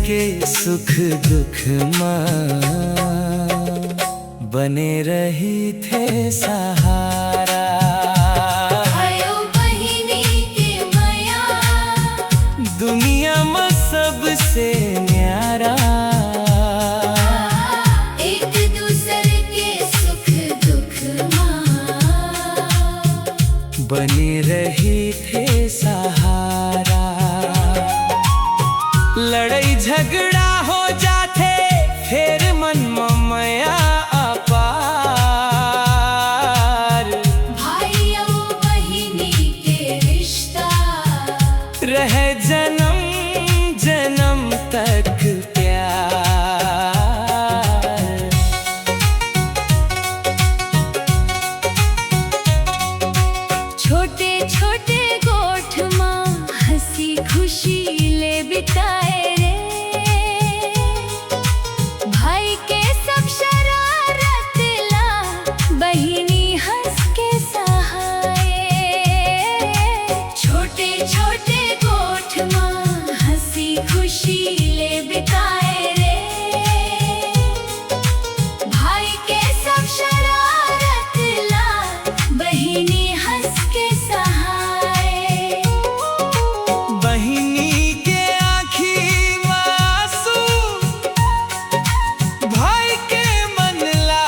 के सुख दुख माँ बने रही थे सहारा। आयो बहिनी के माया, दुनिया में सबसे न्यारा। एक दूसरे के सुख दुख माँ बने रही थे सहारा। लड़ाई झगड़ा हो जाते फिर मन में माया अपार। भाई और बहिनी के रिश्ता रहे जन्म जन्म तक प्यार। छोटे छोटे गोठ माँ हंसी खुशी ले बिताए रे। भाई के सब शरारत ला बहिनी हंस के सहाय। छोटे छोटे गोठ माँ हंसी खुशी ले बिताए रे। भाई के सब शरारत ला बहिनी हंस के सहाय। बहिनी के आँखी में आंसू, भाई के मन ला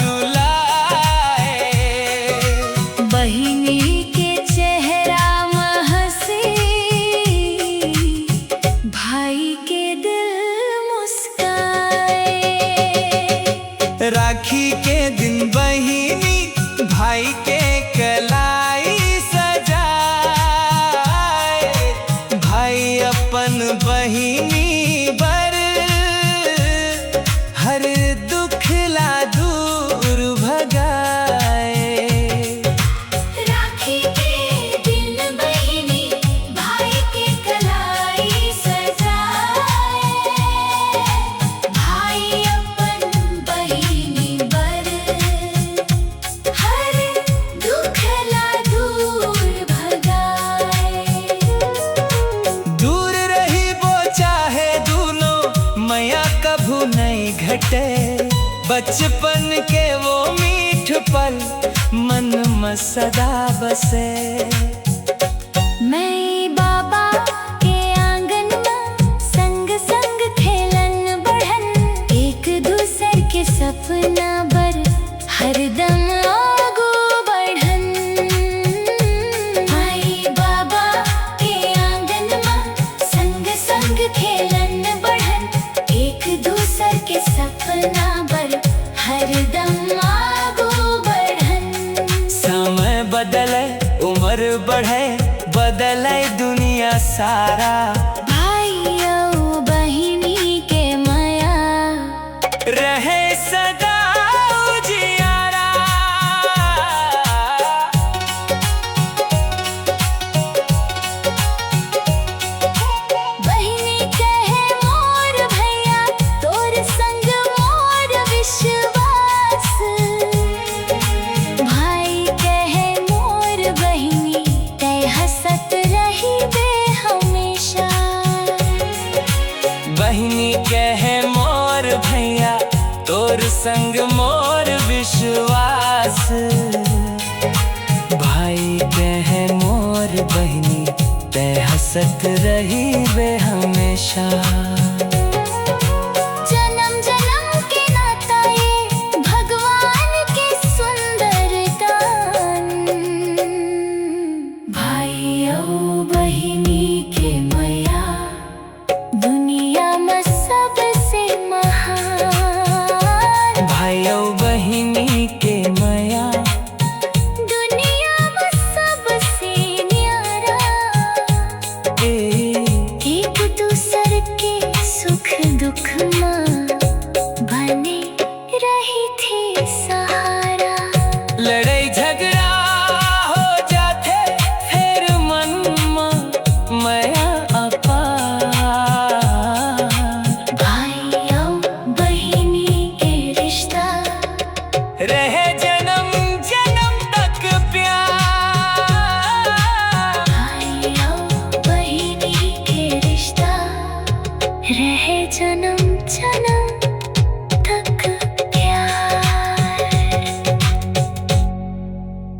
रुलाए। बहिनी के चेहरा में हंसी, भाई के दिल मुस्काए। राखी के दिन बहिनी भाई के कलाई सजाए। भाई अपन बहिनी बर हर दुख ला दूर भगाए। राखी के दिन बहिनी भाई के कलाई सजाए। भाई अपन बहिनी बर हर दुख ला दूर भगाए। दूर रही वो चाहे दोनों मैया कभू नहीं घटे। बचपन के वो मीठ पल मन में सदा बसे। मैं बाबा के आंगन में संग संग खेलन बढ़न। एक दूसर के सपना बर हरदम आगू बढ़न। आई बाबा के आंगन में संग संग खेलन बढ़न। एक दूसर के सपना बर हरदम आगू बढ़न। समय बदले उम्र बढ़े बदले दुनिया सारा। भाई और बहिनी के माया रहे सदा उजियारा। बहिनी कहे मोर भैया तोर संग मोर विश्वास। भाई कहे मोर बहिनी तय हंसत रही बे हमेशा। बहिनी कहे मोर भैया तोर संग मोर विश्वास। भाई कहे मोर बहिनी ते हंसत रही वे हमेशा।